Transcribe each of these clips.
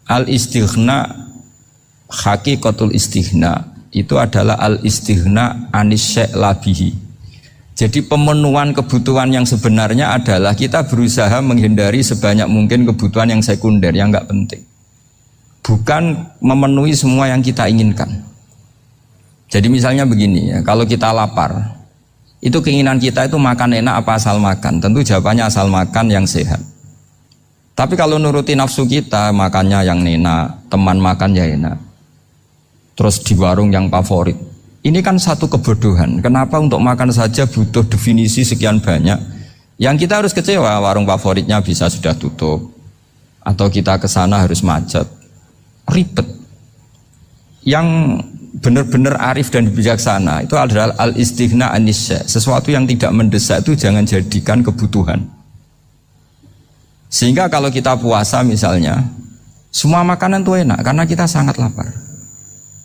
Al-istighna, hakikatul istighna itu adalah al-istighna anis syai' labihi. Jadi pemenuhan kebutuhan yang sebenarnya adalah kita berusaha menghindari sebanyak mungkin kebutuhan yang sekunder, yang enggak penting. Bukan memenuhi semua yang kita inginkan. Jadi misalnya begini ya, kalau kita lapar, itu keinginan kita itu makan enak apa asal makan? Tentu jawabannya asal makan yang sehat. Tapi kalau nuruti nafsu kita, makannya yang enak, teman makan ya enak, terus di warung yang favorit. Ini kan satu kebodohan. Kenapa untuk makan saja butuh definisi sekian banyak? Yang kita harus kecewa, warung favoritnya bisa sudah tutup, atau kita ke sana harus macet, ribet. Yang benar-benar arif dan bijaksana itu adalah al-istighna anisya. Sesuatu yang tidak mendesak itu jangan jadikan kebutuhan. Sehingga kalau kita puasa misalnya, semua makanan itu enak karena kita sangat lapar.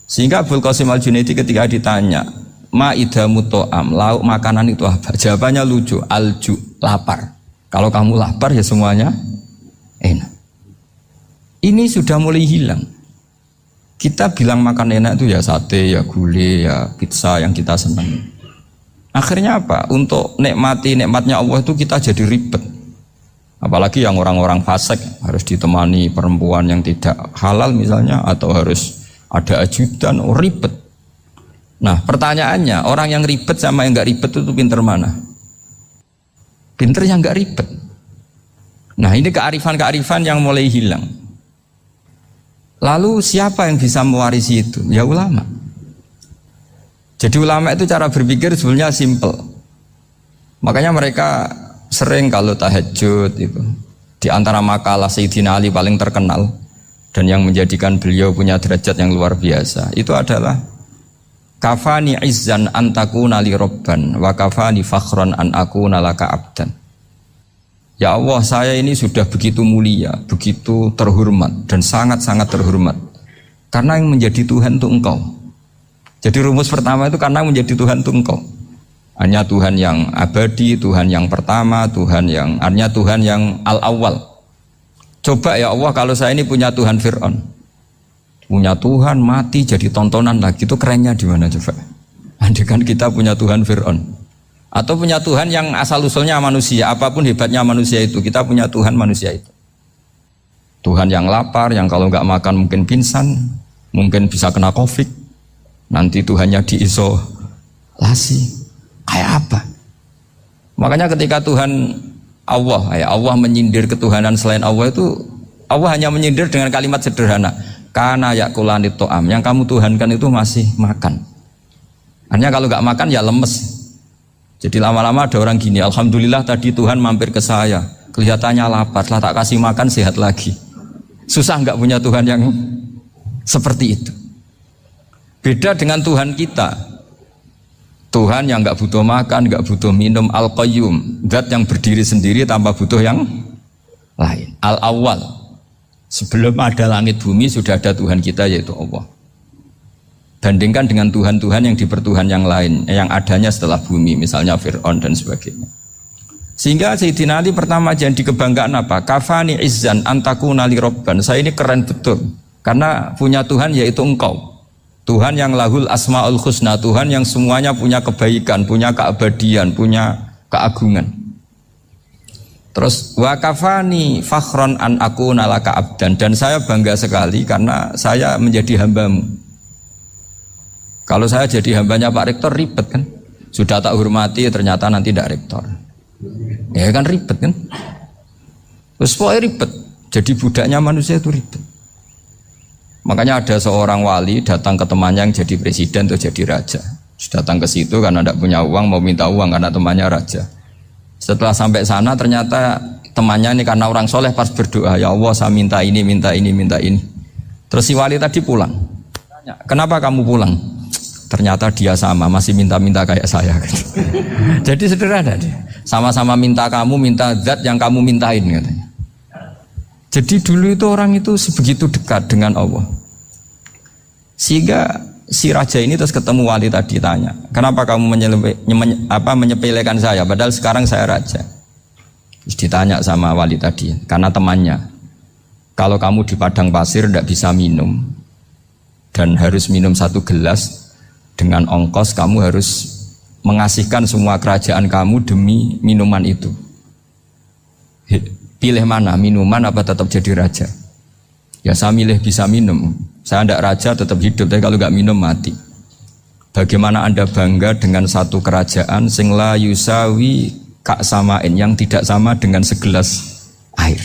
Sehingga Abul Qasim Al-Junaidi ketika ditanya, ma'idamu to'am, lauk makanan itu apa? Jawabannya lucu, alju, lapar. Kalau kamu lapar ya semuanya enak. Ini sudah mulai hilang. Kita bilang makan enak itu ya sate, ya gulai, ya pizza yang kita senang. Akhirnya apa? Untuk nikmatnya Allah itu kita jadi ribet. Apalagi yang orang-orang fasik harus ditemani perempuan yang tidak halal misalnya, atau harus ada ajudan, ribet. Nah pertanyaannya, orang yang ribet sama yang gak ribet itu pinter mana? Pinter yang gak ribet. Nah ini kearifan-kearifan yang mulai hilang. Lalu siapa yang bisa mewarisi itu? Ya ulama. Jadi ulama itu cara berpikir sebenarnya simple. Makanya mereka sering kalau tahajud itu, di antara makalah Sayyidina Ali paling terkenal dan yang menjadikan beliau punya derajat yang luar biasa itu adalah kafani izzan antakuna li robban wa kafani fakhron an akuna laka abdan. Ya Allah, saya ini sudah begitu mulia, begitu terhormat dan sangat-sangat terhormat karena yang menjadi Tuhan itu Engkau. Jadi rumus pertama itu karena menjadi Tuhan itu Engkau. Hanya Tuhan yang abadi, Tuhan yang pertama, hanya Tuhan yang al-awwal. Coba ya Allah, kalau saya ini punya Tuhan Fir'aun, punya Tuhan mati jadi tontonan lagi, itu kerennya di mana coba? Andai kan kita punya Tuhan Fir'aun, atau punya Tuhan yang asal usulnya manusia, apapun hebatnya manusia itu, kita punya Tuhan manusia itu. Tuhan yang lapar, yang kalau nggak makan mungkin pingsan, mungkin bisa kena COVID, nanti Tuhannya diisolasi. Kayak apa? Makanya ketika Tuhan Allah menyindir ketuhanan selain Allah itu, Allah hanya menyindir dengan kalimat sederhana, kana yakulanit to'am, yang kamu tuhankan itu masih makan. Hanya kalau nggak makan ya lemes. Jadi lama-lama ada orang gini, alhamdulillah tadi Tuhan mampir ke saya, kelihatannya lapar, setelah tak kasih makan sehat lagi. Susah nggak punya Tuhan yang seperti itu. Beda dengan Tuhan kita. Tuhan yang nggak butuh makan, nggak butuh minum, al-qayyum, zat yang berdiri sendiri tanpa butuh yang lain, al-awwal. Sebelum ada langit bumi sudah ada Tuhan kita yaitu Allah. Bandingkan dengan Tuhan-Tuhan yang dipertuhan yang lain, yang adanya setelah bumi, misalnya Fir'aun dan sebagainya. Sehingga Sayyidina Ali pertama jadi kebanggaan apa? Kafani izzan antakuna li robban. Saya ini keren betul karena punya Tuhan yaitu Engkau. Tuhan yang lahul asma'ul husna, Tuhan yang semuanya punya kebaikan, punya keabadian, punya keagungan. Terus wa kafani fakhron an akuna laka abdan, dan saya bangga sekali karena saya menjadi hambamu. Kalau saya jadi hambanya Pak Rektor ribet kan? Sudah tak hormati ternyata nanti tidak rektor. Ya kan ribet kan? Terus pokoknya ribet. Jadi budaknya manusia itu ribet. Makanya ada seorang wali datang ke temannya yang jadi presiden atau jadi raja. Datang ke situ karena tidak punya uang, mau minta uang karena temannya raja. Setelah sampai sana ternyata temannya ini karena orang soleh pas berdoa, ya Allah saya minta ini, minta ini, minta ini. Terus si wali tadi pulang. Tanya, kenapa kamu pulang? Ternyata dia sama, masih minta-minta kayak saya. Jadi sederhana dia. Sama-sama minta kamu, minta zat yang kamu mintain katanya. Jadi dulu itu orang itu sebegitu dekat dengan Allah. Sehingga si raja ini terus ketemu wali tadi tanya, kenapa kamu menyepelekan saya padahal sekarang saya raja. Terus ditanya sama wali tadi, karena temannya, Kalau kamu di padang pasir tidak bisa minum dan harus minum 1 gelas, dengan ongkos kamu harus mengasihkan semua kerajaan kamu demi minuman itu. Pilih mana, minuman apa tetap jadi raja? Ya saya milih bisa minum. Saya tidak raja tetap hidup, tapi kalau nggak minum mati. Bagaimana Anda bangga dengan satu kerajaan sing la yusawi kak samain, yang tidak sama dengan segelas air.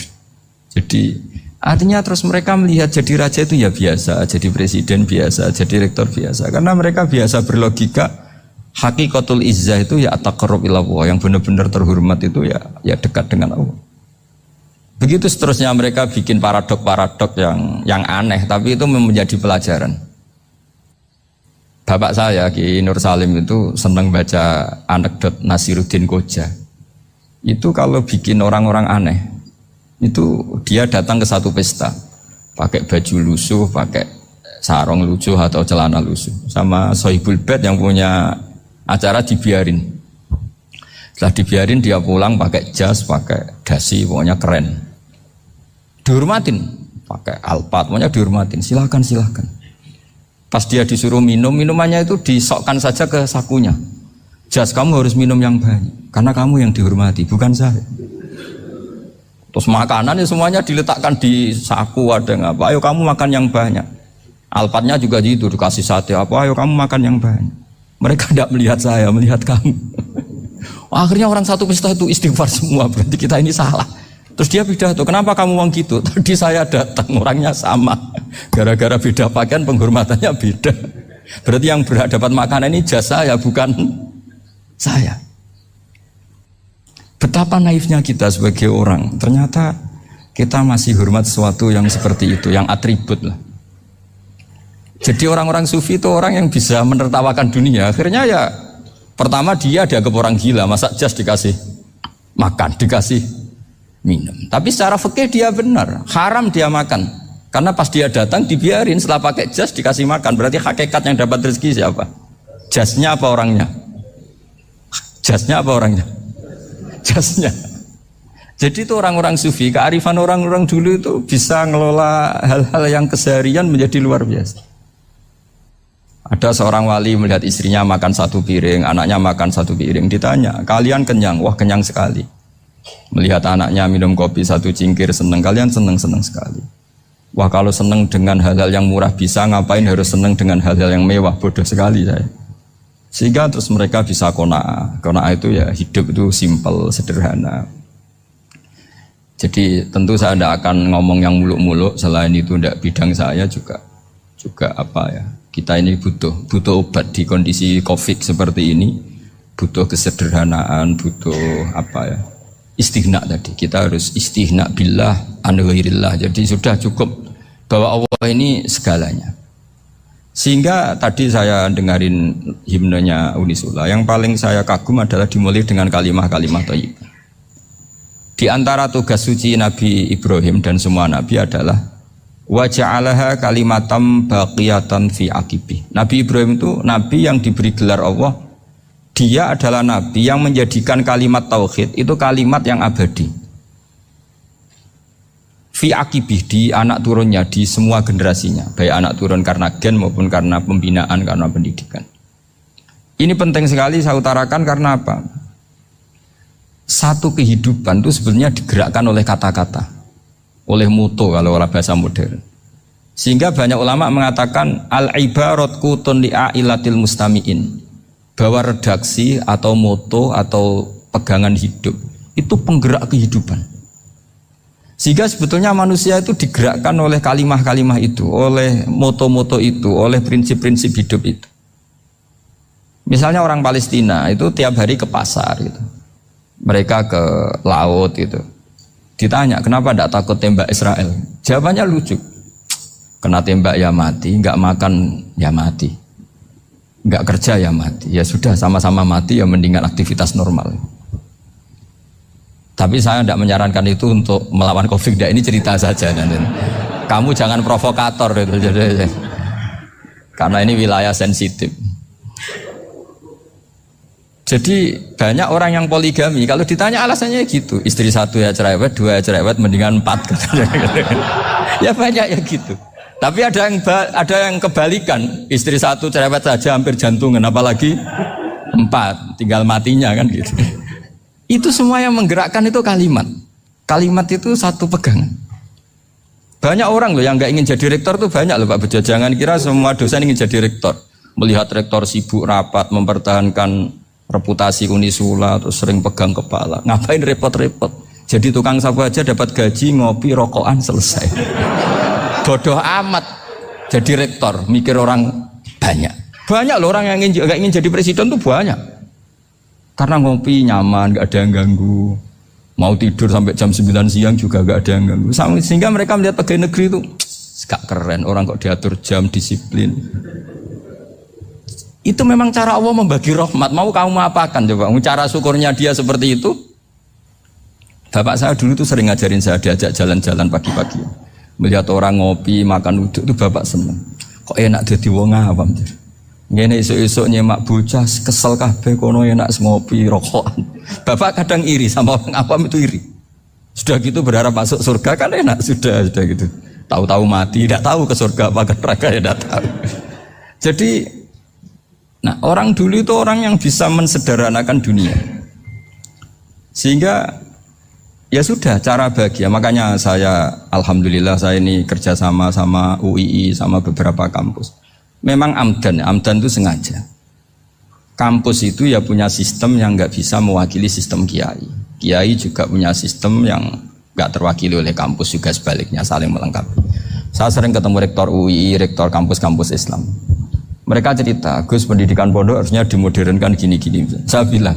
Jadi artinya terus mereka melihat jadi raja itu ya biasa, jadi presiden biasa, jadi rektor biasa. Karena mereka biasa berlogika, hakikatul izzah itu ya taqarrub ila Allah, yang benar-benar terhormat itu ya dekat dengan Allah. Begitu seterusnya mereka bikin paradok-paradok yang aneh, tapi itu menjadi pelajaran. Bapak saya Ki Nur Salim itu senang baca anekdot Nasiruddin Koja. Itu kalau bikin orang-orang aneh, itu dia datang ke satu pesta pakai baju lusuh, pakai sarung lusuh atau celana lusuh, sama Sohibul Bait yang punya acara dibiarin. Setelah dibiarin dia pulang pakai jas, pakai dasi, pokoknya keren, dihormatin, pakai alpat, pokoknya dihormatin, silakan. Pas dia disuruh minum, minumannya itu disokkan saja ke sakunya. Jas, kamu harus minum yang banyak karena kamu yang dihormati, bukan saya. Terus makanan ya semuanya diletakkan di saku, ada yang apa, ayo kamu makan yang banyak. Alpatnya juga gitu, dikasih sate apa, ayo kamu makan yang banyak. Mereka tidak melihat saya, melihat kamu. Akhirnya orang satu pesta itu istighfar semua, berarti kita ini salah. Terus dia pidato, kenapa kamu uang gitu? Tadi saya datang, orangnya sama. Gara-gara beda pakaian, penghormatannya beda. Berarti yang berhak dapat makanan ini jasa ya, bukan saya. Betapa naifnya kita sebagai orang. Ternyata kita masih hormat sesuatu yang seperti itu, yang atribut lah. Jadi orang-orang sufi itu orang yang bisa menertawakan dunia. Akhirnya ya, pertama dia dianggap orang gila, masa jas dikasih makan, dikasih minum. Tapi secara fikih dia benar, haram dia makan. Karena pas dia datang dibiarin, setelah pakai jas dikasih makan. Berarti hakikat yang dapat rezeki siapa? Jasnya apa orangnya? Jasnya apa orangnya? Jasnya. Jadi itu orang-orang sufi, kearifan orang-orang dulu itu bisa ngelola hal-hal yang keseharian menjadi luar biasa. Ada seorang wali melihat istrinya makan 1 piring, anaknya makan 1 piring, ditanya, kalian kenyang? Wah, kenyang sekali. Melihat anaknya minum kopi 1 cingkir, seneng. Kalian seneng sekali. Wah, kalau seneng dengan hal-hal yang murah bisa, ngapain harus seneng dengan hal-hal yang mewah? Bodoh sekali saya. Sehingga terus mereka bisa qanaah. Qanaah itu ya hidup itu simple, sederhana. Jadi tentu saya tidak akan ngomong yang muluk-muluk, selain itu tidak bidang saya juga apa ya. Kita ini butuh obat di kondisi Covid seperti ini, butuh kesederhanaan, butuh apa ya? Istighna tadi. Kita harus istighna billah an ghairillah. Jadi sudah cukup bahwa Allah ini segalanya. Sehingga tadi saya dengarin himnenya Unisula, yang paling saya kagum adalah dimulai dengan kalimat-kalimat thayyibah. Di antara tugas suci Nabi Ibrahim dan semua Nabi adalah wa ja'alaha kalimatam baqiyatan fi aqibi. Nabi Ibrahim itu Nabi yang diberi gelar Allah. Dia adalah Nabi yang menjadikan kalimat tauhid itu kalimat yang abadi. Fi akibih, di anak turunnya, di semua generasinya, baik anak turun karena gen maupun karena pembinaan, karena pendidikan. Ini penting sekali saya utarakan karena apa? Satu kehidupan itu sebenarnya digerakkan oleh kata-kata, oleh muto kalau orang bahasa modern. Sehingga banyak ulama mengatakan al-ibarat kutun li'ailatil mustami'in, bahwa redaksi atau moto atau pegangan hidup itu penggerak kehidupan. Sehingga sebetulnya manusia itu digerakkan oleh kalimah-kalimah itu, oleh moto-moto itu, oleh prinsip-prinsip hidup itu. Misalnya orang Palestina itu tiap hari ke pasar gitu. Mereka ke laut gitu. Ditanya, kenapa tidak takut tembak Israel? Jawabannya lucu. Kena tembak ya mati, nggak makan ya mati, nggak kerja ya mati. Ya sudah, sama-sama mati ya, mendingan aktivitas normal. Tapi saya tidak menyarankan itu untuk melawan Covid. Ini cerita saja. Kamu jangan provokator itu. Karena ini wilayah sensitif. Jadi banyak orang yang poligami, kalau ditanya alasannya gitu, istri satu ya cerewet, dua ya cerewet, mendingan 4 katanya. Ya banyak ya gitu. Tapi ada yang kebalikan, istri satu cerewet saja hampir jantungan, apalagi 4, tinggal matinya kan gitu. Itu semua yang menggerakkan itu kalimat. Kalimat itu satu pegangan. Banyak orang loh yang nggak ingin jadi rektor tuh banyak loh Pak Bejo. Jangan kira semua dosen ingin jadi rektor. Melihat rektor sibuk rapat, mempertahankan reputasi Unisula, terus sering pegang kepala. Ngapain repot-repot? Jadi tukang sapu aja dapat gaji, ngopi, rokokan, selesai. Bodoh amat jadi rektor, mikir orang banyak. Banyak loh orang yang gak ingin jadi presiden tuh banyak. Karena ngopi nyaman, gak ada yang ganggu. Mau tidur sampai jam 9 siang juga gak ada yang ganggu. Sehingga mereka melihat pegawai negeri itu gak keren, orang kok diatur jam, disiplin. Itu memang cara Allah membagi rahmat. Mau kamu apakan coba? Cara syukurnya dia seperti itu. Bapak saya dulu tuh sering ngajarin saya, diajak jalan-jalan pagi-pagi. Melihat orang ngopi, makan uduk itu bapak seneng. Kok enak jadi wong awam. Ngene esuk-esuk nyemak bocah kesel kabeh kono enak ngopi rokokan. Bapak kadang iri sama orang awam itu iri. Sudah gitu berharap masuk surga kan enak sudah gitu. Tahu-tahu mati, tidak tahu ke surga apa ke neraka ya tidak tahu. Jadi nah, orang dulu itu orang yang bisa mensederhanakan dunia. Sehingga ya sudah cara bahagia. Makanya saya alhamdulillah saya ini kerjasama sama UII sama beberapa kampus. Memang amdan itu sengaja. Kampus itu ya punya sistem yang nggak bisa mewakili sistem kiai. Kiai juga punya sistem yang nggak terwakili oleh kampus juga sebaliknya saling melengkapi. Saya sering ketemu rektor UII, rektor kampus-kampus Islam. Mereka cerita, Gus pendidikan pondok harusnya dimodernkan gini-gini. Saya bilang,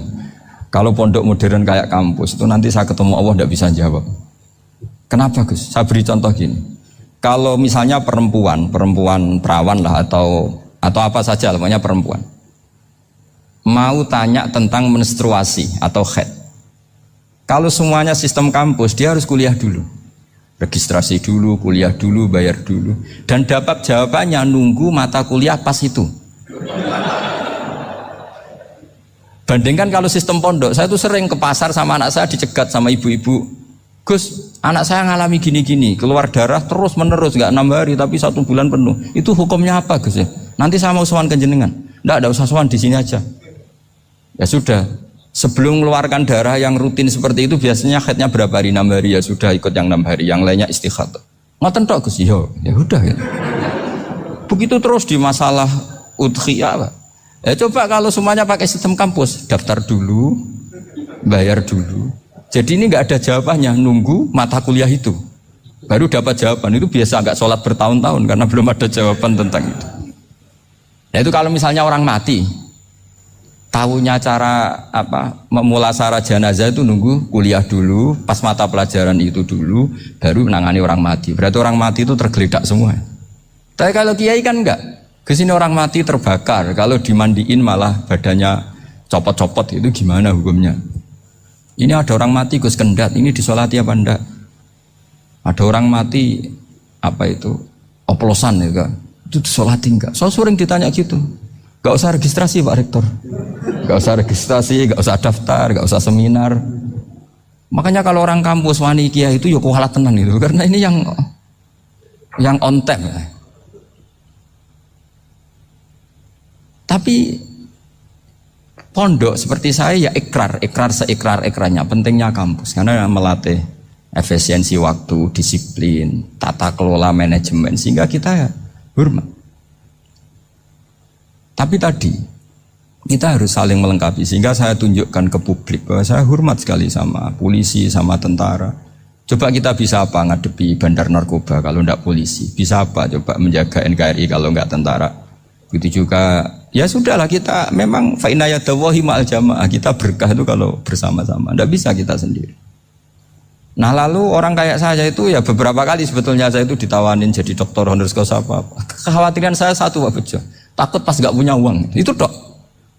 kalau pondok modern kayak kampus itu nanti saya ketemu Allah tidak bisa jawab. Kenapa Gus? Saya beri contoh gini. Kalau misalnya perempuan perawan lah atau apa saja, namanya perempuan, mau tanya tentang menstruasi atau haid. Kalau semuanya sistem kampus, dia harus kuliah dulu. Registrasi dulu, kuliah dulu, bayar dulu. Dan dapat jawabannya nunggu mata kuliah pas itu. Bandingkan kalau sistem pondok, saya tuh sering ke pasar sama anak saya dicegat sama ibu-ibu. Gus, anak saya ngalami gini-gini, keluar darah terus menerus, gak 6 hari tapi 1 bulan penuh. Itu hukumnya apa Gus ya? Nanti saya mau sowan ke jenengan. Nggak usah sowan di sini aja. Ya sudah. Sebelum mengeluarkan darah yang rutin seperti itu biasanya haidnya berapa hari? 6 hari ya sudah ikut yang 6 hari, yang lainnya istighatsah. Ngoten tok Gus, ya udah ya. Begitu terus di masalah udhiyah. Ya coba kalau semuanya pakai sistem kampus, daftar dulu, bayar dulu. Jadi ini nggak ada jawabannya, nunggu mata kuliah itu. Baru dapat jawaban, itu biasa agak sholat bertahun-tahun karena belum ada jawaban tentang itu. Ya itu kalau misalnya orang mati, tahunya cara memulasara jenazah itu nunggu kuliah dulu, pas mata pelajaran itu dulu, baru menangani orang mati. Berarti orang mati itu tergeledak semua. Tapi kalau kiai kan enggak. Kesini orang mati terbakar, kalau dimandiin malah badannya copot-copot, itu gimana hukumnya? Ini ada orang mati Gus Kendat, ini disolati apa enggak? Ada orang mati oplosan ya kan? Itu disolati enggak? So sering ditanya gitu. Gak usah registrasi Pak Rektor, gak usah registrasi, gak usah daftar, gak usah seminar. Makanya kalau orang kampus wani kiai itu ya kualat tenan itu, karena ini yang on time. Tapi pondok seperti saya ya ikrar seikrar-ikrarnya pentingnya kampus karena melatih efisiensi waktu, disiplin, tata kelola manajemen sehingga kita ya hormat. Tapi tadi kita harus saling melengkapi sehingga saya tunjukkan ke publik bahwa saya hormat sekali sama polisi, sama tentara. Coba kita bisa apa ngadepi bandar narkoba kalau enggak polisi? Bisa apa coba menjaga NKRI kalau enggak tentara? Begitu juga ya sudahlah kita memang fa inna yadallahi ma'al jamaah, kita berkah itu kalau bersama-sama. Enggak bisa kita sendiri. Nah lalu orang kayak saya itu ya beberapa kali sebetulnya saya itu ditawanin jadi dokter honoris causa apa. Kekhawatiran saya satu Pak Bejo, takut pas gak punya uang. Itu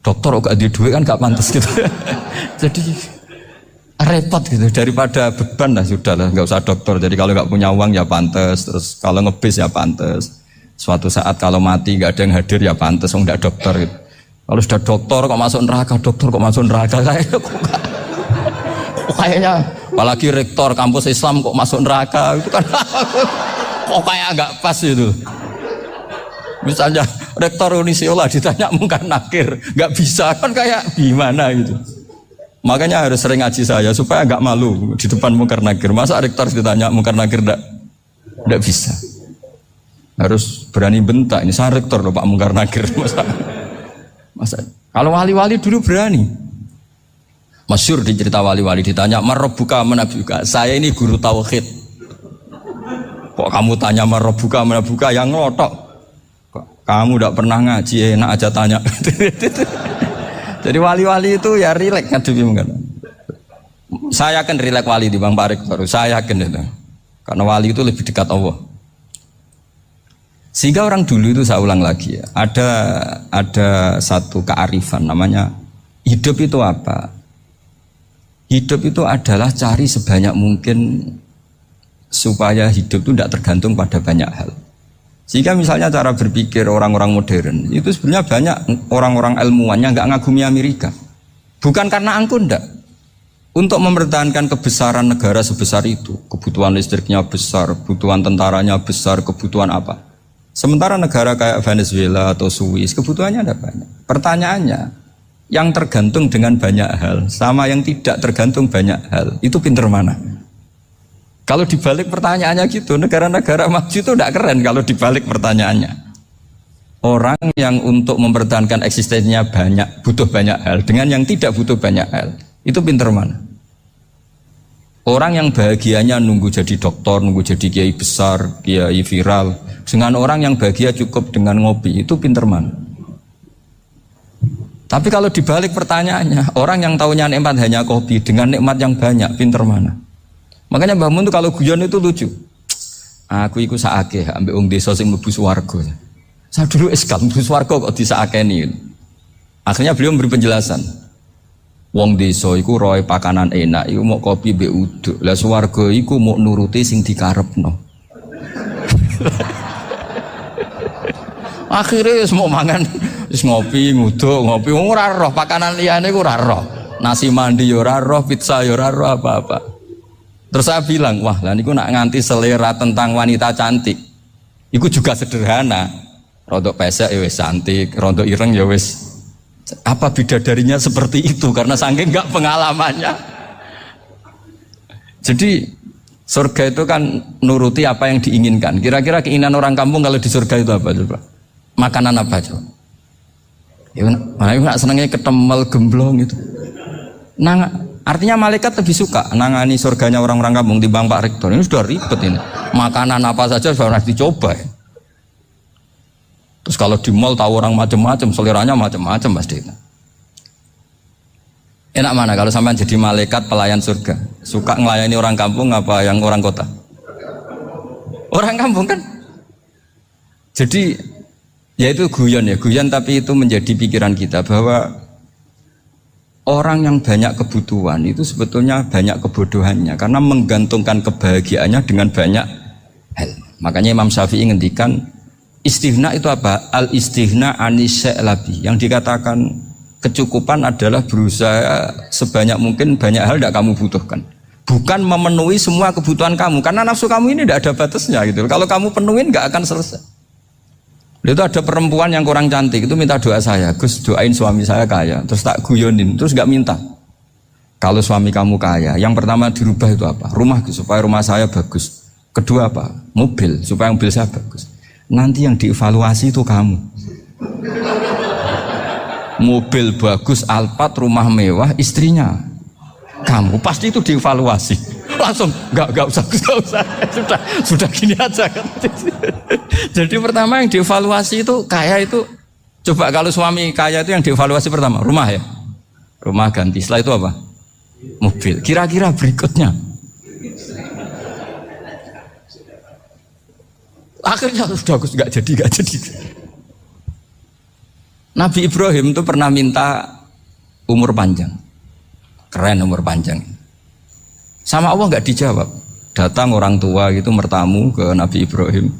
dokter gak ada duit kan gak pantas gitu. Jadi repot gitu, daripada beban lah sudah lah, gak usah dokter. Jadi kalau gak punya uang ya pantas, terus kalau ngebis ya pantas. Suatu saat kalau mati gak ada yang hadir ya pantas, gak dokter gitu. Kalau sudah dokter kok masuk neraka, kayaknya apalagi rektor kampus Islam kok masuk neraka itu kan kok kayak agak pas itu. Misalnya rektor Unisiola ditanya mungkar nakir, nggak bisa kan kayak gimana gitu. Makanya harus sering ngaji saya supaya nggak malu di depan mungkar nakir. Masa rektor ditanya mungkar nakir nggak bisa. Harus berani bentak. Ini saya rektor loh Pak mungkar nakir. Masa kalau wali-wali dulu berani. Masyhur di cerita wali-wali ditanya marabbuka manabuka. Saya ini guru tauhid. Kok kamu tanya marabbuka manabuka yang ngelotok? Kamu tidak pernah ngaji enak aja tanya. Jadi wali-wali itu ya rileks ngadepi mungkin. Saya yakin rileks wali di Bang Pak Rektor. Saya yakin itu. Karena wali itu lebih dekat Allah. Sehingga orang dulu itu saya ulang lagi ya, ada satu kearifan namanya hidup itu apa? Hidup itu adalah cari sebanyak mungkin supaya hidup itu tidak tergantung pada banyak hal. Sehingga misalnya cara berpikir orang-orang modern itu sebenarnya banyak orang-orang ilmuwan yang nggak ngagumi Amerika. Bukan karena angkuh ndak. Untuk mempertahankan kebesaran negara sebesar itu, kebutuhan listriknya besar, kebutuhan tentaranya besar, kebutuhan apa? Sementara negara kayak Venezuela atau Swiss kebutuhannya ada banyak. Pertanyaannya, yang tergantung dengan banyak hal sama yang tidak tergantung banyak hal, itu pinter mana? Kalau dibalik pertanyaannya gitu, negara-negara maju itu tidak keren kalau dibalik pertanyaannya. Orang yang untuk mempertahankan eksistensinya banyak, butuh banyak hal, dengan yang tidak butuh banyak hal, itu pinter mana? Orang yang bahagianya nunggu jadi dokter, nunggu jadi kiai besar, kiai viral, dengan orang yang bahagia cukup dengan ngopi, itu pinter mana? Tapi kalau dibalik pertanyaannya, orang yang taunya nikmat hanya kopi dengan nikmat yang banyak, pinter mana? Makanya Mbah Mun itu kalau guyon itu lucu. Aku iku saake ambek wong desa sing mlebu swarga. Saya dulu eskal mlebu swarga kok disakeni. Akhirnya beliau memberi penjelasan. Wong desa iku roe pakanan enak, iku mau kopi mbek uduk. Lah swarga iku mau nuruti sing dikarepno. Akhirnya semua mangan wis ngopi, nguduk, ngopi ora roh pakanan liyane ku ora roh. Nasi mandi ya ora roh, pizza ya ora roh apa-apa. Terus saya bilang, wah lah niku nak nganti selera tentang wanita cantik. Iku juga sederhana. Rodok pesek ya wis cantik, rodok ireng ya wis. Apa bidadarinya seperti itu karena saking enggak pengalamannya. Jadi surga itu kan nuruti apa yang diinginkan. Kira-kira keinginan orang kampung kalau di surga itu apa coba? Makanan apa coba? Ya, mana nak senangnya ketemel gemblong gitu. Nah, artinya malaikat lebih suka nangani surganya orang-orang kampung di Bang Pak Rektor. Ini sudah ribet ini. Makanan apa saja sudah dicoba. Terus kalau di mall tahu orang macam-macam, seleranya macam-macam pasti. Enak mana kalau sampai jadi malaikat pelayan surga? Suka ngelayani orang kampung apa yang orang kota? Orang kampung kan? Jadi ya itu guyon ya, guyon tapi itu menjadi pikiran kita bahwa orang yang banyak kebutuhan itu sebetulnya banyak kebodohannya karena menggantungkan kebahagiaannya dengan banyak hal. Makanya Imam Syafi'i ngendikan istighna itu apa? Al-istighna anisya'i. Yang dikatakan kecukupan adalah berusaha sebanyak mungkin banyak hal tidak kamu butuhkan. Bukan memenuhi semua kebutuhan kamu karena nafsu kamu ini tidak ada batasnya gitu. Kalau kamu penuhin nggak akan selesai. Itu ada perempuan yang kurang cantik itu minta doa saya, Gus doain suami saya kaya. Terus tak guyonin, terus nggak minta. Kalau suami kamu kaya, yang pertama dirubah itu apa? Rumah supaya rumah saya bagus. Kedua apa? Mobil supaya mobil saya bagus. Nanti yang dievaluasi itu kamu. Mobil bagus, Alphard, rumah mewah, istrinya kamu pasti itu dievaluasi. Langsung nggak usah sudah gini aja kan. Jadi pertama yang dievaluasi itu kaya itu coba kalau suami kaya itu yang dievaluasi pertama rumah ya, rumah ganti. Setelah itu apa? Mobil. Kira-kira berikutnya akhirnya sudah nggak jadi. Nabi Ibrahim itu pernah minta umur panjang, keren umur panjang. Sama Allah nggak dijawab. Datang orang tua gitu mertamu ke Nabi Ibrahim.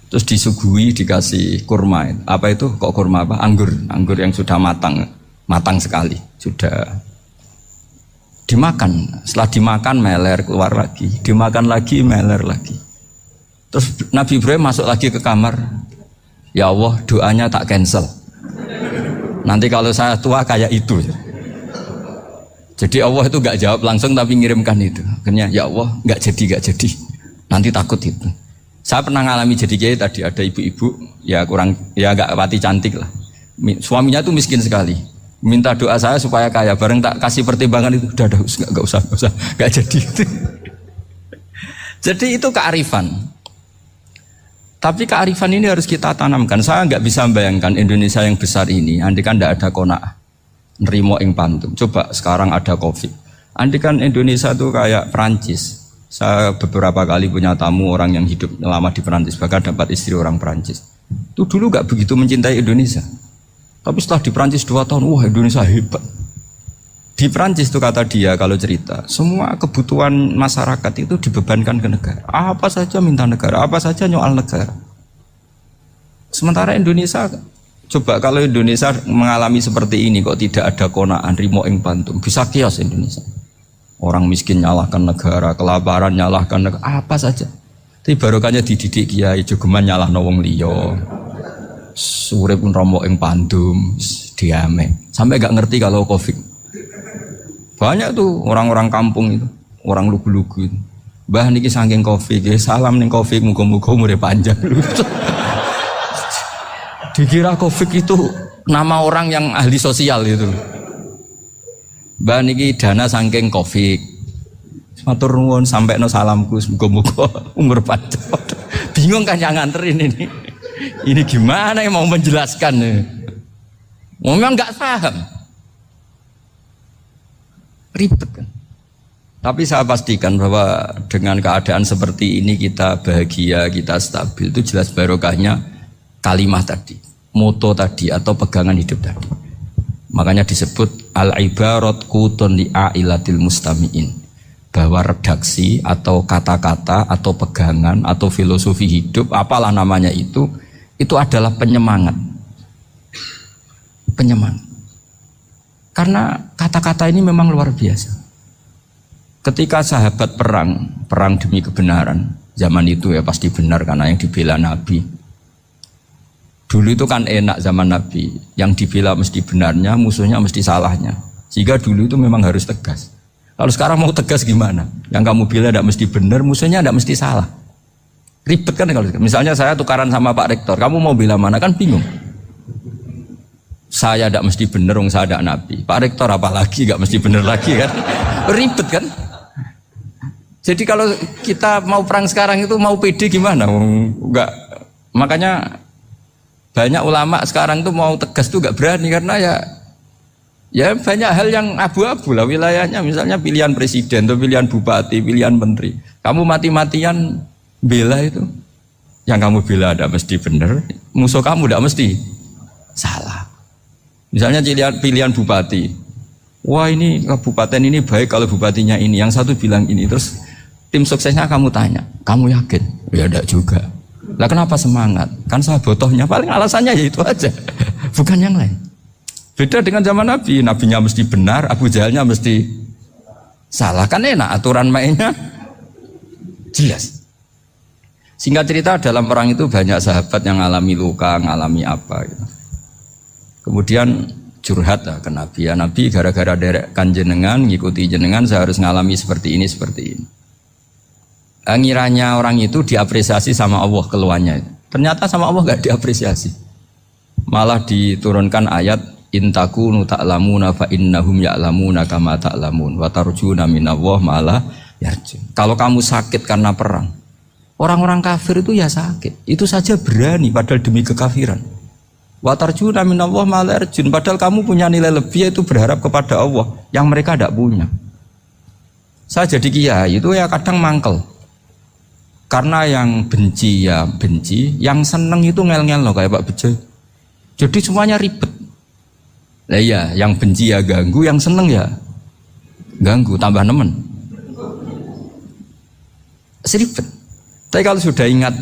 Terus disuguhi dikasih kurma. Apa itu? Kok kurma apa? Anggur yang sudah matang sekali. Sudah dimakan. Setelah dimakan meler keluar lagi, dimakan lagi meler lagi. Terus Nabi Ibrahim masuk lagi ke kamar. Ya Allah, doanya tak cancel. Nanti kalau saya tua kayak itu. Jadi Allah itu gak jawab langsung tapi ngirimkan itu. Akhirnya ya Allah gak jadi. Nanti takut itu. Saya pernah ngalami jadi kiai tadi, ada ibu-ibu ya gak pati cantik lah. Suaminya tuh miskin sekali. Minta doa saya supaya kaya. Bareng tak kasih pertimbangan itu udah gak usah gak jadi. Jadi itu kearifan. Tapi kearifan ini harus kita tanamkan. Saya nggak bisa membayangkan Indonesia yang besar ini, andai kan tidak ada qanaah, nerimo ing pantum. Coba sekarang ada Covid. Andai kan Indonesia itu kayak Perancis. Saya beberapa kali punya tamu orang yang hidup lama di Perancis, bahkan dapat istri orang Perancis. Itu dulu nggak begitu mencintai Indonesia. Tapi setelah di Perancis 2 tahun, wah Indonesia hebat. Di Perancis itu kata dia kalau cerita, semua kebutuhan masyarakat itu dibebankan ke negara. Apa saja minta negara, apa saja nyoal negara. Sementara Indonesia, coba kalau Indonesia mengalami seperti ini kok tidak ada qanaah rimo ing pantum, bisa kios Indonesia. Orang miskin nyalahkan negara, kelaparan nyalahkan negara, apa saja. Tapi barokahnya dididik kiai jogeman nyalahno wong liya. Urip pun romo ing pandum, diame. Sampai gak ngerti kalau Covid. Banyak tuh orang-orang kampung itu, orang lugu-lugu itu. Mbah niki saking Covid, salam ning Covid, muga-muga umure panjang. Dikira Covid itu nama orang yang ahli sosial itu. Mbah niki dana saking Covid. Matur nuwun sampekno salamku, muga-muga umur panjang. Bingung kan yang nganterin ini. Ini gimana yang mau menjelaskan? Memang nggak paham. Ribet kan. Tapi saya pastikan bahwa dengan keadaan seperti ini kita bahagia, kita stabil, itu jelas barokahnya kalimah tadi, moto tadi atau pegangan hidup tadi. Makanya disebut al-ibarat qutun li'ailatil mustami'in, bahwa redaksi atau kata-kata atau pegangan atau filosofi hidup, apalah namanya itu adalah penyemangat. Penyemangat. Karena kata-kata ini memang luar biasa. Ketika sahabat perang demi kebenaran, zaman itu ya pasti benar karena yang dibela Nabi. Dulu itu kan enak zaman Nabi, yang dibela mesti benarnya, musuhnya mesti salahnya. Sehingga dulu itu memang harus tegas. Kalau sekarang mau tegas gimana? Yang kamu bela tidak mesti benar, musuhnya tidak mesti salah. Ribet kan kalau misalnya saya tukaran sama Pak Rektor, kamu mau bela mana kan bingung. Saya tidak mesti benar, saya tidak Nabi. Pak Rektor apalagi tidak mesti benar lagi kan? Ribet kan? Jadi kalau kita mau perang sekarang itu mau pede gimana? Enggak. Makanya banyak ulama sekarang itu mau tegas tuh enggak berani karena ya banyak hal yang abu-abu lah wilayahnya. Misalnya pilihan presiden atau pilihan bupati, pilihan menteri. Kamu mati-matian bela itu, yang kamu bela tidak mesti benar, musuh kamu tidak mesti salah. Misalnya pilihan bupati, wah ini kabupaten ini baik kalau bupatinya ini, yang satu bilang ini, terus tim suksesnya kamu tanya, kamu yakin? Ya tidak juga. Lah kenapa semangat? Kan saya botohnya, paling alasannya ya itu aja, bukan yang lain. Beda dengan zaman Nabi, nabinya mesti benar, Abu Jahalnya mesti salah, kan enak aturan mainnya jelas. Singkat cerita dalam perang itu banyak sahabat yang ngalami luka, ngalami apa gitu. Kemudian curhat lah ke Nabi, ya Nabi gara-gara derekkan jenengan, ngikuti jenengan saya harus ngalami seperti ini. Ngiranya orang itu diapresiasi sama Allah keluarnya. Ternyata sama Allah gak diapresiasi. Malah diturunkan ayat intakunu ta'lamuna fa innahum ya'lamuna kama ta'lamun wa tarjuna minallah ma'ala yarjun. Kalau kamu sakit karena perang, orang-orang kafir itu ya sakit. Itu saja berani padahal demi kekafiran. Wa tarjuna minallah ma'ala yarjun. Padahal kamu punya nilai lebih yaitu berharap kepada Allah yang mereka tidak punya. Saya jadi kiai itu ya kadang mangkel. Karena yang benci ya benci, yang seneng itu ngel-ngel loh kayak Pak Bejo. Jadi semuanya ribet. Lah iya, yang benci ya ganggu, yang seneng ya ganggu, tambah nemen. Seribet. Tapi kalau sudah ingat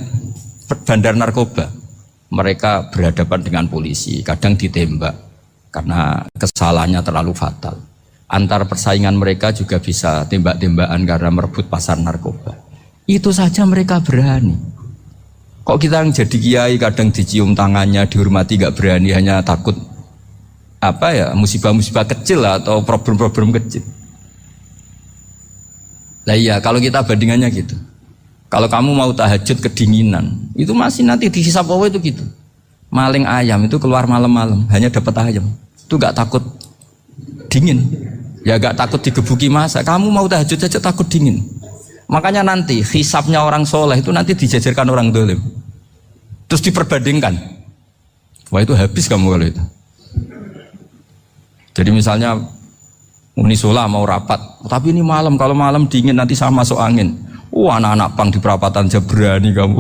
bandar narkoba. Mereka berhadapan dengan polisi, kadang ditembak karena kesalahannya terlalu fatal. Antar persaingan mereka juga bisa tembak-tembakan karena merebut pasar narkoba. Itu saja mereka berani. Kok kita yang jadi kiai kadang dicium tangannya, dihormati gak berani, hanya takut musibah-musibah kecil atau problem-problem kecil. Lah iya, kalau kita bandingannya gitu. Kalau kamu mau tahajud kedinginan, itu masih nanti dihisab Allah itu gitu. Maling ayam itu keluar malam-malam, hanya dapat ayam. Itu gak takut dingin. Ya gak takut digebuki masa. Kamu mau tahajud saja takut dingin. Makanya nanti hisabnya orang soleh itu nanti dijajarkan orang dolim. Terus diperbandingkan. Wah itu habis kamu kalau itu. Jadi misalnya Unisola mau rapat, tapi ini malam, kalau malam dingin nanti sama masuk angin. Anak-anak pang di perapatan aja berani kamu.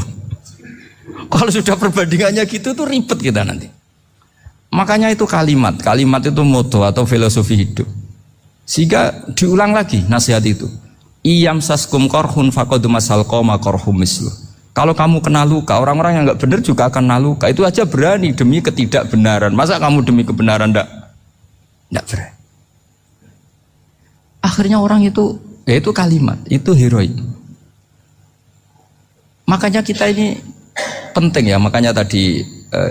Kalau sudah perbandingannya gitu tuh ribet kita nanti. Makanya itu kalimat itu moto atau filosofi hidup. Sehingga diulang lagi nasihat itu. Iyam saskum korhun faqad masal qoma korhum mislu. Kalau kamu kena luka, orang-orang yang nggak benar juga akan kena luka. Itu aja berani demi ketidakbenaran. Masa kamu demi kebenaran enggak berani? Akhirnya orang itu, ya itu kalimat, itu heroik. Makanya kita ini penting ya, makanya tadi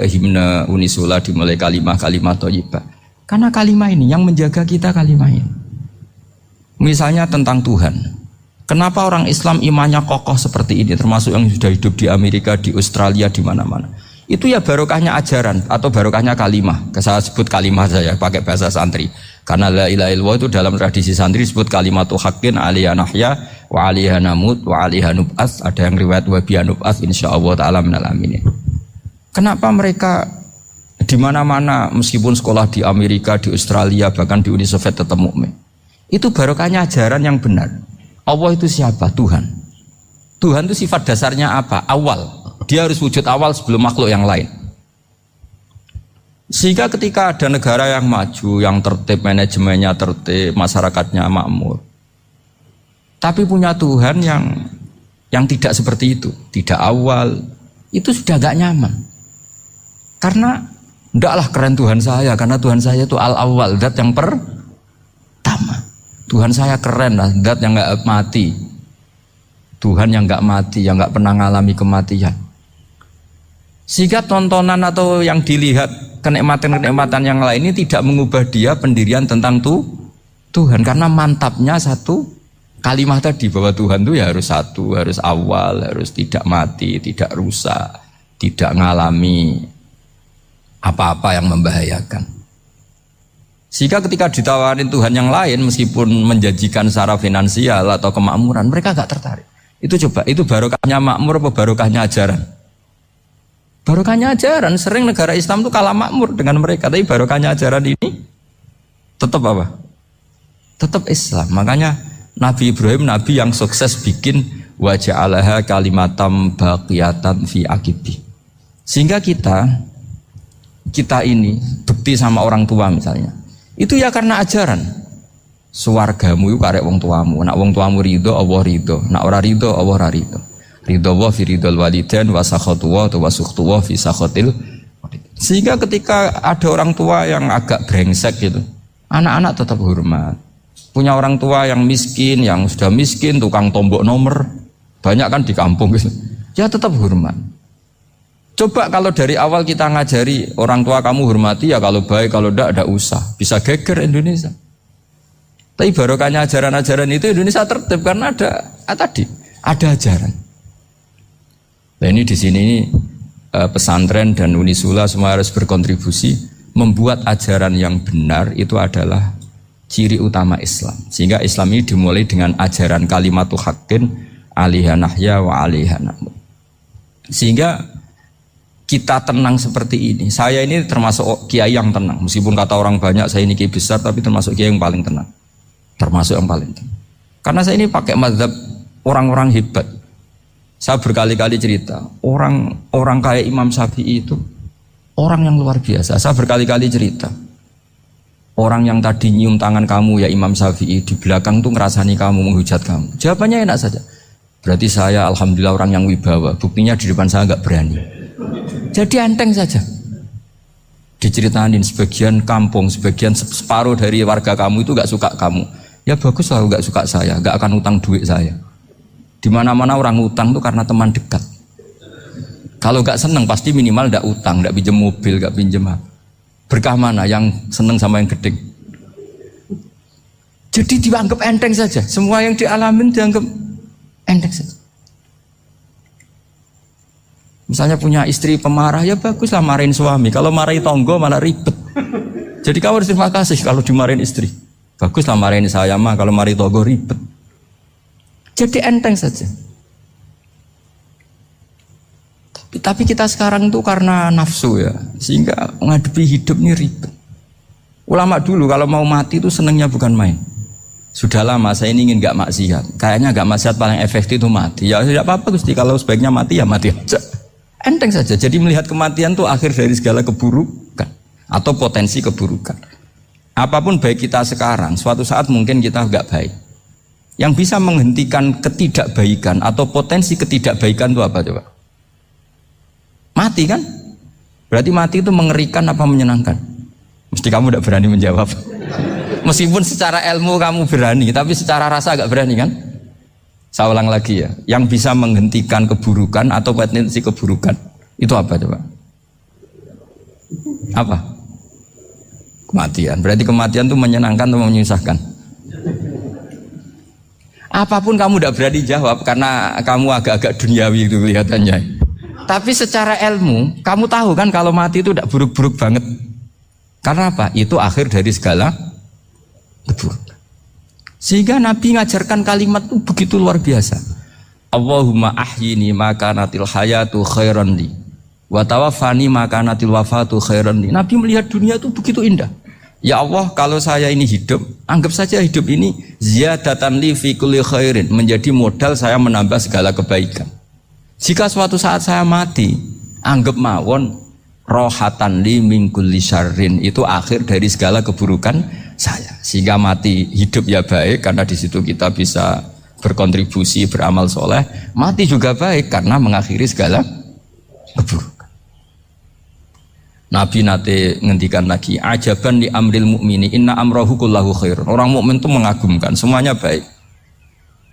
himne Unisula dimulai kalimat thayyibah. Karena kalimat ini yang menjaga kita kalimat ini. Misalnya tentang Tuhan. Kenapa orang Islam imannya kokoh seperti ini, termasuk yang sudah hidup di Amerika, di Australia, di mana-mana. Itu ya barokahnya ajaran atau barokahnya kalimah. Saya sebut kalimah saya pakai bahasa santri. Karena la ilaha illallah itu dalam tradisi santri disebut kalimatu haqqin alaiha nahya wa alaiha namut wa alaiha nub'ats. Ada yang riwayat wa biha nub'ats insyaallah taala minal aminin. Kenapa mereka di mana-mana meskipun sekolah di Amerika, di Australia, bahkan di Uni Soviet tetap mukmin? Itu barokahnya ajaran yang benar. Allah itu siapa? Tuhan. Tuhan itu sifat dasarnya apa? Awal. Dia harus wujud awal sebelum makhluk yang lain. Sehingga ketika ada negara yang maju, yang tertib, manajemennya tertib, masyarakatnya makmur, tapi punya Tuhan yang tidak seperti itu, tidak awal, itu sudah gak nyaman. Karena ndaklah keren Tuhan saya, karena Tuhan saya itu al-awwal, zat yang pertama. Tuhan saya keren lah, zat yang gak mati. Tuhan yang gak mati, yang gak pernah mengalami kematian. Sehingga tontonan atau yang dilihat kenikmatan-kenikmatan yang lain ini tidak mengubah dia pendirian tentang Tuhan. Karena mantapnya satu kalimat tadi bahwa Tuhan itu ya harus satu, harus awal, harus tidak mati, tidak rusak, tidak mengalami apa-apa yang membahayakan. Sehingga ketika ditawarin Tuhan yang lain meskipun menjanjikan secara finansial atau kemakmuran, mereka gak tertarik. Itu coba, itu barokahnya makmur apa barokahnya ajaran? Barokahnya ajaran. Sering negara Islam itu kalah makmur dengan mereka, tapi barokahnya ajaran ini tetap apa? Tetap Islam. Makanya Nabi Ibrahim, Nabi yang sukses bikin wa ja'alaha kalimatam baqiyatan fi aqibi. Sehingga kita ini bekti sama orang tua misalnya, itu ya karena ajaran. Suwargamu itu karek wong tuamu. Nak wong tuamu ridho, Allah ridho. Nak ora ridho, Allah ora ridho. Ridho wa fi ridhol walidain wa sakhatu wa sukhtu wa fi sakhatil. Sehingga ketika ada orang tua yang agak brengsek gitu, anak-anak tetap hormat. Punya orang tua yang miskin, yang sudah miskin, tukang tombok nomor, banyak kan di kampung gitu. Ya tetap hormat. Coba kalau dari awal kita ngajari orang tua kamu hormati, ya kalau baik, kalau tidak usah. Bisa geger Indonesia. Tapi barokahnya ajaran-ajaran itu Indonesia tertib karena ada ajaran. Nah ini di sini pesantren dan Unisula semua harus berkontribusi membuat ajaran yang benar itu adalah ciri utama Islam. Sehingga Islam ini dimulai dengan ajaran kalimatu haqqin alaiha nahya wa alaiha namut. Sehingga kita tenang seperti ini. Saya ini termasuk kiai yang tenang. Meskipun kata orang banyak saya ini kiai besar, tapi termasuk kiai yang paling tenang. Termasuk yang paling tenang. Karena saya ini pakai mazhab orang-orang hebat. Saya berkali-kali cerita, orang kayak Imam Syafi'i itu orang yang luar biasa. Saya berkali-kali cerita, orang yang tadi nyium tangan kamu ya Imam Syafi'i, di belakang tuh ngerasani kamu, menghujat kamu. Jawabannya enak saja. Berarti saya alhamdulillah orang yang wibawa. Buktinya di depan saya nggak berani. Jadi enteng saja. Diceritain sebagian kampung, sebagian separuh dari warga kamu itu nggak suka kamu. Ya bagus lah nggak suka saya, nggak akan utang duit saya. Di mana-mana orang utang tuh karena teman dekat. Kalau nggak seneng pasti minimal nggak utang, nggak pinjem mobil, nggak pinjem apa. Berkah mana yang seneng sama yang gede? Jadi dianggap enteng saja. Semua yang dialamin dianggap enteng saja. Misalnya punya istri pemarah, ya baguslah marahin suami. Kalau marahin tonggo malah ribet. Jadi kamu harus terima kasih kalau dimarahin istri. Baguslah marahin saya mah, kalau marahin tonggo ribet. Jadi enteng saja. Tapi kita sekarang itu karena nafsu ya, sehingga menghadapi hidup ini ribet. Ulama dulu kalau mau mati itu senengnya bukan main. Sudah lama saya ini ingin gak maksiat. Kayaknya gak maksiat paling efektif itu mati. Ya tidak apa-apa Gusti, kalau sebaiknya mati ya mati aja. Enteng saja. Jadi melihat kematian itu akhir dari segala keburukan atau potensi keburukan. Apapun baik kita sekarang, suatu saat mungkin kita gak baik. Yang bisa menghentikan ketidakbaikan atau potensi ketidakbaikan itu apa coba? Mati kan? Berarti mati itu mengerikan apa menyenangkan? Mesti kamu tidak berani menjawab. Meskipun secara ilmu kamu berani, tapi secara rasa agak berani kan? Saya ulang lagi ya, yang bisa menghentikan keburukan atau potensi keburukan itu apa coba? Apa? Kematian. Berarti kematian itu menyenangkan atau menyusahkan? Apapun kamu tidak berani jawab karena kamu agak-agak duniawi itu kelihatannya. Tapi secara ilmu, kamu tahu kan kalau mati itu tidak buruk-buruk banget. Karena apa? Itu akhir dari segala keburukan. Sehingga Nabi ngajarkan kalimat itu begitu luar biasa. Allahumma ahyini makanatil hayatu khairan li wa tawaffani makanatil wafatu khairan li. Nabi melihat dunia itu begitu indah. Ya Allah, kalau saya ini hidup, anggap saja hidup ini ziyadatan li fi kulli khairin, menjadi modal saya menambah segala kebaikan. Jika suatu saat saya mati, anggap mawon rohatan li min kulli syarrin, itu akhir dari segala keburukan saya. Sehingga mati hidup ya baik karena di situ kita bisa berkontribusi beramal soleh. Mati juga baik karena mengakhiri segala keburukan. Nabi nate ngendikan lagi, ajaban li amril mukmini inna amrahu kullahu khair. Orang mukmin itu mengagumkan, semuanya baik.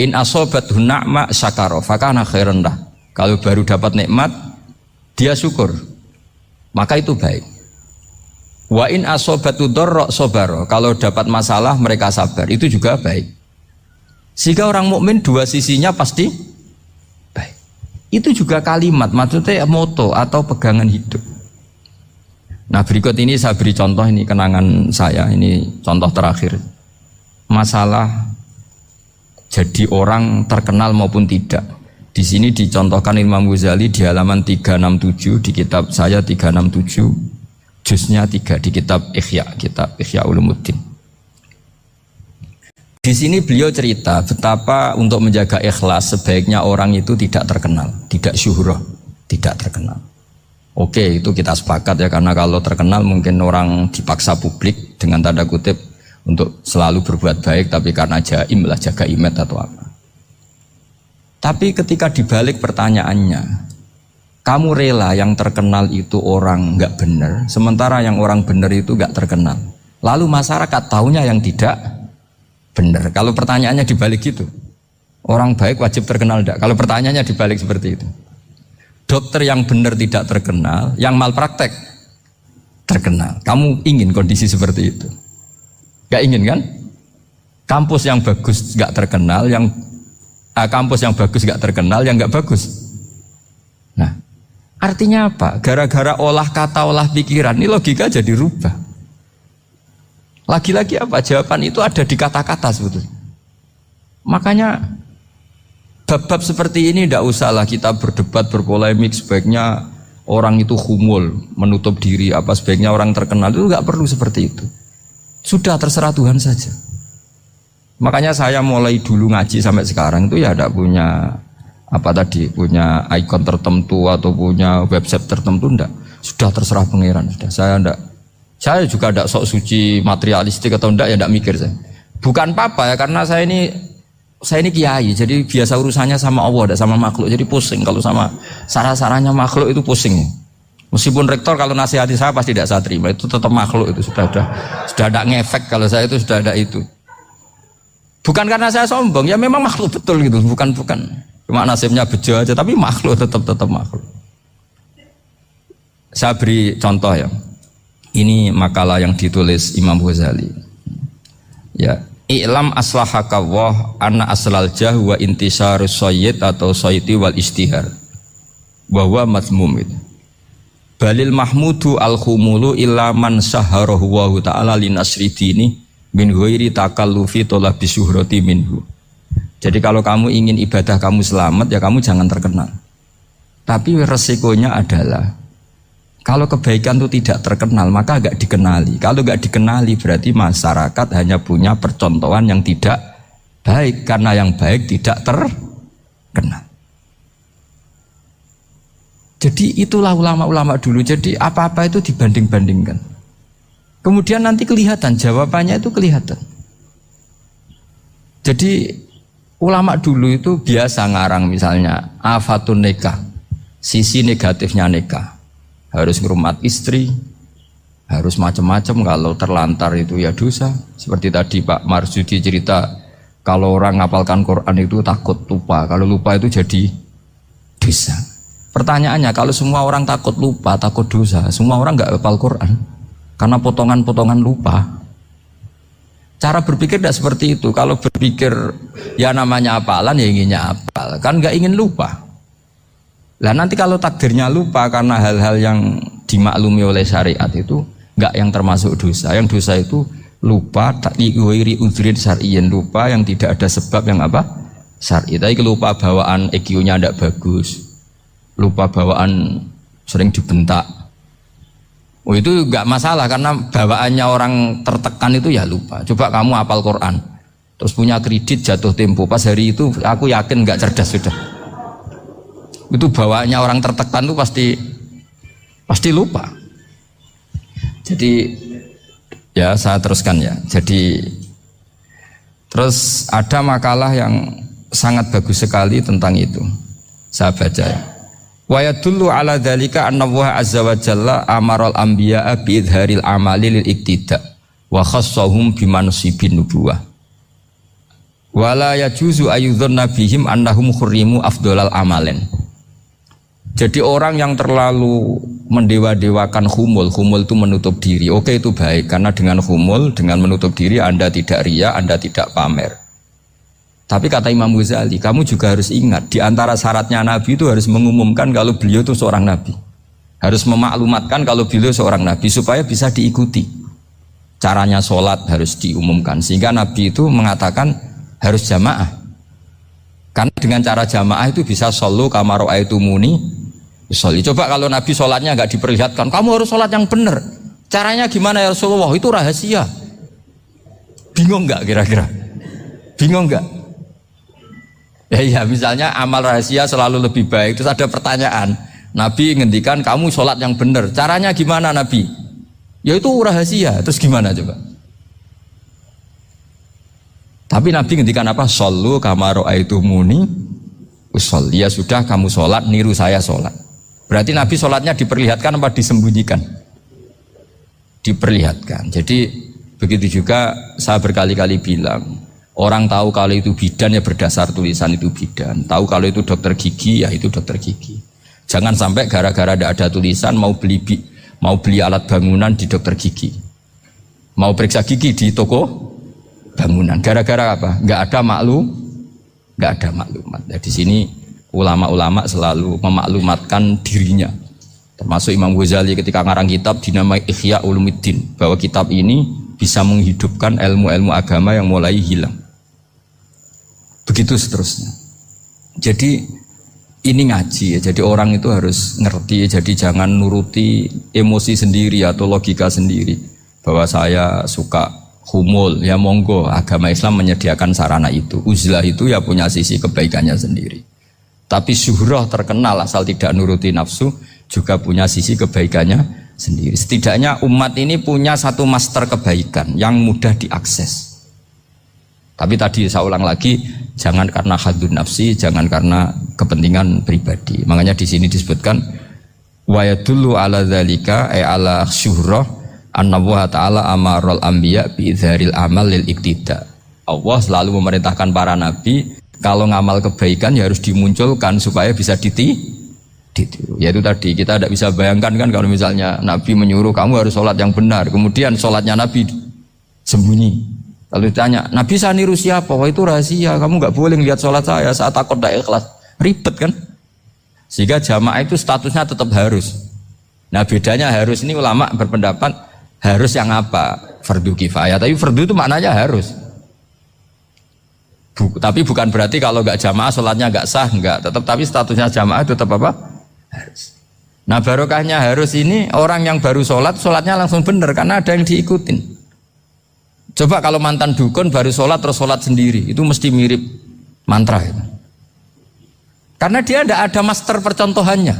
In asobathu na'ma syakara fakana khairan lah. Kalau baru dapat nikmat dia syukur, maka itu baik. Wa in asobatu dharra sabara. Kalau dapat masalah mereka sabar, itu juga baik. Sehingga orang mukmin dua sisinya pasti baik. Itu juga kalimat, maksudnya moto atau pegangan hidup. Nah berikut ini saya beri contoh, ini kenangan saya, ini contoh terakhir. Masalah jadi orang terkenal maupun tidak. Di sini dicontohkan Imam Ghazali di halaman 367 di kitab saya 367, juznya 3 di kitab Ihya Ulumuddin. Di sini beliau cerita betapa untuk menjaga ikhlas sebaiknya orang itu tidak terkenal, tidak syuhrah, tidak terkenal. Oke, itu kita sepakat ya, karena kalau terkenal mungkin orang dipaksa publik dengan tanda kutip untuk selalu berbuat baik, tapi karena jaim lah, jaga image atau apa. Tapi ketika dibalik pertanyaannya, kamu rela yang terkenal itu orang nggak benar, sementara yang orang benar itu nggak terkenal. Lalu masyarakat tahunya yang tidak benar. Kalau pertanyaannya dibalik gitu, orang baik wajib terkenal enggak? Kalau pertanyaannya dibalik seperti itu. Dokter yang benar tidak terkenal, yang malpraktek terkenal. Kamu ingin kondisi seperti itu? Gak ingin kan? Kampus yang bagus gak terkenal, kampus yang bagus gak terkenal, yang gak bagus. Nah, artinya apa? Gara-gara olah kata, olah pikiran, ini logika jadi rubah. Lagi-lagi apa? Jawaban itu ada di kata-kata sebetulnya. Makanya bab-bab seperti ini tidak usahlah kita berdebat, berpolemik. Sebaiknya orang itu humul, menutup diri, apa sebaiknya orang terkenal, itu nggak perlu seperti itu. Sudah terserah Tuhan saja. Makanya saya mulai dulu ngaji sampai sekarang itu ya tidak punya punya ikon tertentu atau punya website tertentu, enggak. Sudah terserah pangeran. Sudah, saya juga tidak sok suci materialistik atau enggak, ya tidak mikir saya. Bukan apa-apa ya, karena saya ini saya ini kiai, jadi biasa urusannya sama Allah, tidak sama makhluk. Jadi pusing kalau sama sarah-sarahnya makhluk itu pusing. Meskipun rektor kalau nasihati saya pasti tidak saya terima, itu tetap makhluk itu sudah ada ngefek kalau saya itu sudah ada itu. Bukan karena saya sombong, ya memang makhluk betul gitu, bukan. Cuma nasibnya bejo aja, tapi makhluk tetap makhluk. Saya beri contoh ya. Ini makalah yang ditulis Imam Ghazali. Ya, i'lam aslahaka Allah anna aslal jah wa intisarus sayyid atau sayyidi wal istihar. Wa huwa mazmum itu. Balil mahmudu al-khumulu illa man saharahu wa ta'ala linasri dini min ghairi takallufi talabi syuhrati minhu. Jadi kalau kamu ingin ibadah kamu selamat, ya kamu jangan terkenal. Tapi resikonya adalah kalau kebaikan itu tidak terkenal, maka agak dikenali. Kalau agak dikenali berarti masyarakat hanya punya percontohan yang tidak baik, karena yang baik tidak terkenal. Jadi itulah ulama-ulama dulu. Jadi apa-apa itu dibanding-bandingkan. Kemudian nanti kelihatan, jawabannya itu kelihatan. Jadi ulama dulu itu biasa ngarang misalnya afatun nikah, sisi negatifnya nikah. Harus ngurmat istri, harus macam-macam, kalau terlantar itu ya dosa. Seperti tadi Pak Marsudi cerita, kalau orang ngapalkan Quran itu takut lupa, kalau lupa itu jadi dosa. Pertanyaannya, kalau semua orang takut lupa, takut dosa, semua orang nggak hafal Quran karena potongan-potongan lupa. Cara berpikir tidak seperti itu. Kalau berpikir ya namanya hafalan, ya inginnya hafal, kan nggak ingin lupa. Lah nanti kalau takdirnya lupa karena hal-hal yang dimaklumi oleh syariat itu enggak yang termasuk dosa. Yang dosa itu lupa takdiwiri udhrin syar'iyyin, lupa yang tidak ada sebab yang apa? Syar'i. Tapi lupa bawaan EQ-nya tidak bagus. Lupa bawaan sering dibentak. Oh itu enggak masalah karena bawaannya orang tertekan itu ya lupa. Coba kamu hafal Quran, terus punya kredit jatuh tempo, pas hari itu aku yakin enggak cerdas sudah. Itu bawaannya orang tertekan itu pasti lupa. Jadi ya saya teruskan ya. Jadi terus ada makalah yang sangat bagus sekali tentang itu. Saya baca ya. Wa yadullu ala dzalika anna Allah azza wa jalla amaral anbiya'a bi idharil amali lil iktida wa khassahum bi mansibin nubuwah. Wala yajuzu ayyudhanna bihim annahum khurrimu afdhalal amalen. Jadi orang yang terlalu mendewa-dewakan khumul itu menutup diri. Oke itu baik, karena dengan khumul, dengan menutup diri Anda tidak riya, Anda tidak pamer. Tapi kata Imam Ghazali, kamu juga harus ingat, di antara syaratnya Nabi itu harus mengumumkan kalau beliau itu seorang Nabi. Harus memaklumatkan kalau beliau seorang Nabi, supaya bisa diikuti. Caranya sholat harus diumumkan, sehingga Nabi itu mengatakan harus jamaah. Karena dengan cara jamaah itu bisa shollu kama ra'aitumuni usolli. Coba kalau Nabi sholatnya nggak diperlihatkan, kamu harus sholat yang benar. Caranya gimana ya Rasulullah? Itu rahasia. Bingung nggak kira-kira? Bingung nggak? Ya misalnya amal rahasia selalu lebih baik. Terus ada pertanyaan, Nabi ngendikan kamu sholat yang benar. Caranya gimana Nabi? Ya itu rahasia. Terus gimana coba? Tapi Nabi ngendikan apa? Shollu kama ra'aitumuni usolli. Ya sudah kamu sholat, niru saya sholat. Berarti Nabi sholatnya diperlihatkan apa disembunyikan? Diperlihatkan. Jadi begitu juga saya berkali-kali bilang, orang tahu kalau itu bidan ya berdasar tulisan itu bidan. Tahu kalau itu dokter gigi ya itu dokter gigi. Jangan sampai gara-gara tidak ada tulisan mau beli alat bangunan di dokter gigi, mau periksa gigi di toko bangunan. Gara-gara apa? Nggak ada maklumat. Nah, di sini ulama-ulama selalu memaklumatkan dirinya. Termasuk Imam Ghazali ketika ngarang kitab dinamai Ihya Ulumuddin, bahwa kitab ini bisa menghidupkan ilmu-ilmu agama yang mulai hilang. Begitu seterusnya. Jadi ini ngaji ya. Jadi orang itu harus ngerti. Jadi jangan nuruti emosi sendiri atau logika sendiri. Bahwa saya suka humul, ya monggo, agama Islam menyediakan sarana itu. Uzlah itu ya punya sisi kebaikannya sendiri. Tapi syuhrah terkenal asal tidak nuruti nafsu juga punya sisi kebaikannya sendiri. Setidaknya umat ini punya satu master kebaikan yang mudah diakses. Tapi tadi saya ulang lagi, jangan karena hadun nafsi, jangan karena kepentingan pribadi. Makanya di sini disebutkan wa yadullu ala dzalika ay ala syuhrah anna wa ta'ala amarul anbiya bi idzharil amal lil iktida. Allah selalu memerintahkan para nabi kalau ngamal kebaikan ya harus dimunculkan supaya bisa ditiru. Yaitu tadi kita tidak bisa bayangkan kan kalau misalnya nabi menyuruh kamu harus sholat yang benar, kemudian sholatnya nabi sembunyi. Lalu ditanya, Nabi saya niru siapa? Wah itu rahasia, kamu nggak boleh lihat sholat saya saat takut tidak ikhlas. Ribet kan? Sehingga jamaah itu statusnya tetap harus. Nah bedanya harus ini ulama berpendapat harus yang apa? Fardu kifayah. Tapi fardu itu maknanya harus. Tapi bukan berarti kalau nggak jamaah sholatnya nggak sah, nggak. Tapi statusnya jamaah tetap apa? Harus. Nah barokahnya harus ini orang yang baru sholat, sholatnya langsung benar karena ada yang diikutin. Coba kalau mantan dukun baru sholat terus sholat sendiri, itu mesti mirip mantra itu. Karena dia tidak ada master percontohannya.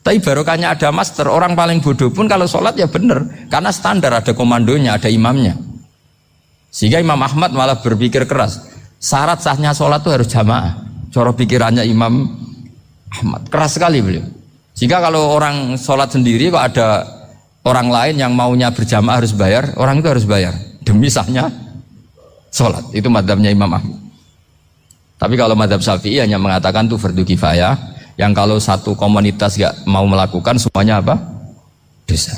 Tapi barokahnya ada master, orang paling bodoh pun kalau sholat ya benar, karena standar ada komandonya, ada imamnya. Sehingga Imam Ahmad malah berpikir keras, syarat sahnya sholat itu harus jamaah. Cara pikirannya Imam Ahmad keras sekali beliau. Sehingga kalau orang sholat sendiri kok ada orang lain yang maunya berjamaah harus bayar, orang itu harus bayar demi sahnya sholat. Itu madzhabnya Imam Ahmad. Tapi kalau madzhab Syafi'i hanya mengatakan itu fardu kifayah, yang kalau satu komunitas gak mau melakukan semuanya apa? Dosa.